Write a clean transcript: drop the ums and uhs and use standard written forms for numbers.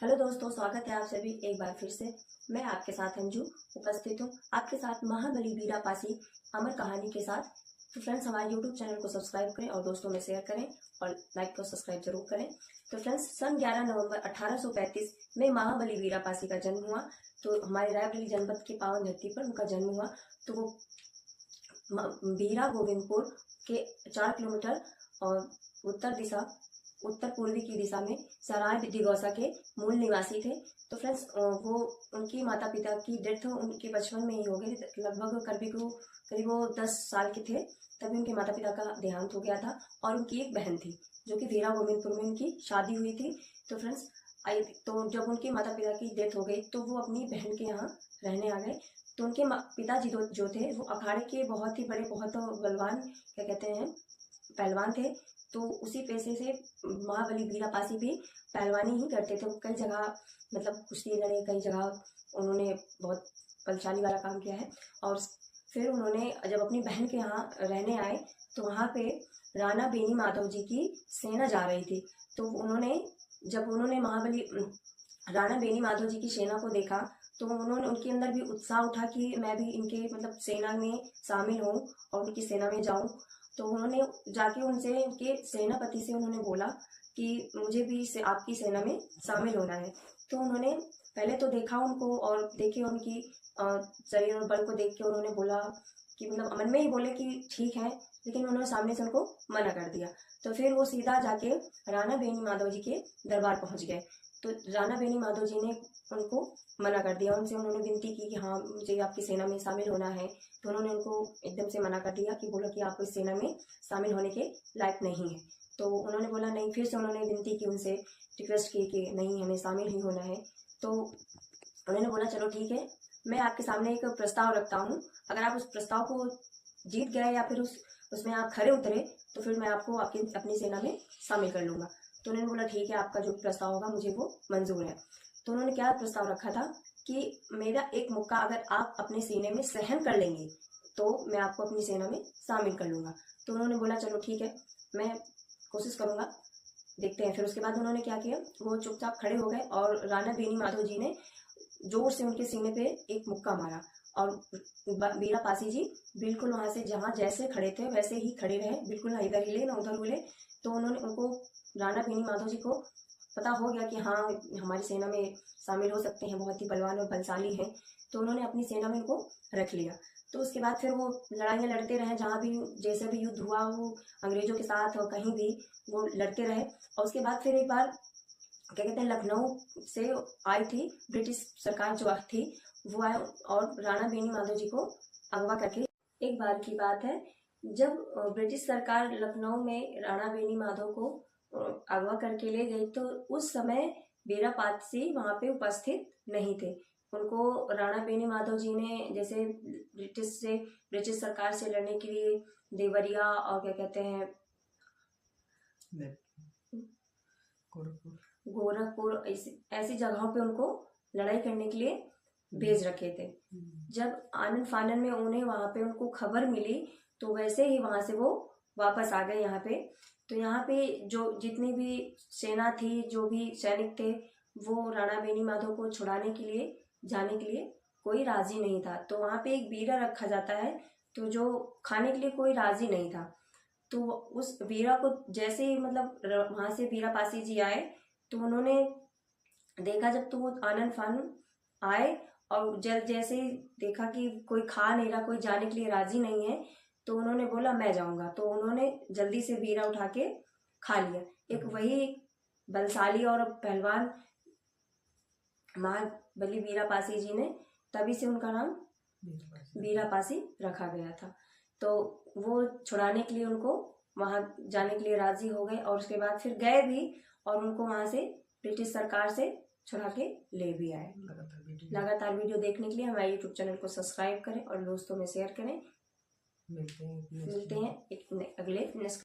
Hello दोस्तों, स्वागत है आप सभी एक बार फिर से। मैं आपके साथ अंजू उपस्थित हूँ, आपके साथ महाबली वीरापासी अमर कहानी के साथ। तो फ्रेंड्स, हमारे यूट्यूब चैनल को सब्सक्राइब करें और दोस्तों में शेयर करें और लाइक को सब्सक्राइब जरूर करें। तो फ्रेंड्स, सन 11 नवंबर 1835 में महाबली वीरापासी का जन्म हुआ। तो हमारे रायबरेली जनपद की पावन धरती पर उनका जन्म हुआ। तो वो बीरा गोविंदपुर के 4 किलोमीटर और उत्तर पूर्वी की दिशा में सराय दिगौसा के मूल निवासी थे। तो फ्रेंड्स, वो उनकी माता पिता की डेथ उनके बचपन में ही हो गई थी। लगभग करीब वो 10 साल के थे तभी उनके माता पिता का देहांत हो गया था। और उनकी एक बहन थी जो कि वीरा गोविंदपुर में उनकी शादी हुई थी। तो फ्रेंड्स, तो जब उनके माता पिता की डेथ हो गई तो वो अपनी बहन के यहाँ रहने आ गए। तो उनके पिताजी जो थे वो अखाड़े के बहुत ही बड़े, बहुत बलवान, क्या कहते हैं, पहलवान थे। तो उसी पेशे से महाबली वीरापासी भी पहलवानी ही करते थे। कई जगह मतलब कुश्ती लड़े, कई जगह उन्होंने बहुत बलशाली वाला काम किया है। और फिर उन्होंने जब अपनी बहन के यहाँ रहने आए तो वहाँ पे राणा बेनी माधव जी की सेना जा रही थी। तो जब उन्होंने राणा बेनी माधव जी की सेना को देखा तो उनके अंदर भी उत्साह उठा कि मैं भी इनके मतलब सेना में शामिल हूँ और उनकी सेना में जाऊँ। तो उन्होंने जाके उनके सेनापति से उन्होंने बोला कि मुझे भी आपकी सेना में शामिल होना है। तो उन्होंने पहले तो देखा उनको और देखे उनकी शरीर और बल को देख के उन्होंने बोला कि मतलब मन में ही बोले कि ठीक है, लेकिन उन्होंने सामने से उनको मना कर दिया। तो फिर वो सीधा जाके राणा बेनी माधव जी के दरबार पहुंच गए। तो राणा बेनी माधव जी ने उनको मना कर दिया। उनसे उन्होंने विनती की कि हाँ, मुझे आपकी सेना में शामिल होना है। तो उन्होंने उनको एकदम से मना कर दिया कि बोला कि आप इस सेना में शामिल होने के लायक नहीं है। तो उन्होंने बोला नहीं। फिर से उन्होंने विनती की, उनसे रिक्वेस्ट की कि नहीं, हमें शामिल ही होना है। तो उन्होंने बोला चलो ठीक है, मैं आपके सामने एक प्रस्ताव रखता हूँ। अगर आप उस प्रस्ताव को जीत गए या फिर उसमें आप खरे उतरे तो फिर मैं आपको अपनी सेना में शामिल कर लूँगा। तो उन्होंने बोला ठीक है, आपका जो प्रस्ताव होगा मुझे वो मंजूर है। तो उन्होंने क्या प्रस्ताव रखा था कि मेरा एक मुक्का अगर आप अपने सीने में सहन कर लेंगे तो मैं आपको अपनी सेना में शामिल कर लूँगा। तो उन्होंने बोला चलो ठीक है, मैं कोशिश करूँगा, देखते हैं। फिर उसके बाद उन्होंने क्या किया, वो चुपचाप खड़े हो गए और राणा बेनी माधव जी ने जोर से उनके सीने पे एक मुक्का मारा। और वीरापासी जी बिल्कुल वहां से जहां जैसे खड़े थे वैसे ही खड़े रहे, बिल्कुल ना इधर हिले ना उधर हिले। तो उनको राणा बेनी माधव जी को पता हो गया कि हाँ, हमारी सेना में शामिल हो सकते हैं, बहुत ही बलवान और बलशाली हैं। तो उन्होंने अपनी सेना में उनको रख लिया। तो उसके बाद फिर वो लड़ाइयाँ लड़ते रहे, जहाँ भी जैसे भी युद्ध हुआ वो अंग्रेजों के साथ और कहीं भी वो लड़ते रहे। और उसके बाद फिर एक बार क्या कहते हैं, लखनऊ से आई थी ब्रिटिश सरकार जो थी, वो आए और राणा बेनी माधव जी को अगवा करके। एक बार की बात है, जब ब्रिटिश सरकार लखनऊ में राणा बेनी माधव को अगवा करके ले गई तो उस समय वीरापासी वहां पे उपस्थित नहीं थे। उनको राणा बेनी माधव जी ने जैसे ब्रिटिश सरकार से लड़ने के लिए देवरिया और क्या कहते हैं गोरखपुर ऐसी जगहों पे उनको लड़ाई करने के लिए भेज रखे थे। जब आनन फानन में उन्हें वहां पे उनको खबर मिली तो वैसे ही वहां से वो वापस आ गए यहाँ पे। तो यहाँ पे जो जितनी भी सेना थी, जो भी सैनिक थे, वो राणा बेनी माधव को छुड़ाने के लिए जाने के लिए कोई राजी नहीं था। तो वहां पे एक बीरा रखा जाता है, तो जो खाने के लिए कोई राजी नहीं था। तो उस बीरा को जैसे ही मतलब वहां से वीरापासी जी आए तो उन्होंने देखा, जब तो वो आनन फानन आए और जैसे ही देखा कि कोई खा नहीं रहा, कोई जाने के लिए राजी नहीं है, तो उन्होंने बोला मैं जाऊंगा। तो उन्होंने जल्दी से बीरा उठा के खा लिया। एक वही बलशाली और पहलवान महाबली वीरापासी जी ने, तभी से उनका नाम वीरापासी रखा गया था। तो वो छुड़ाने के लिए उनको वहां जाने के लिए राजी हो गए और उसके बाद फिर गए भी और उनको वहां से ब्रिटिश सरकार से छुड़ा के ले भी आए। लगातार वीडियो देखने के लिए हमारे यूट्यूब चैनल को सब्सक्राइब करें और दोस्तों में शेयर करें। मिलते हैं एक अगले नेक्स्ट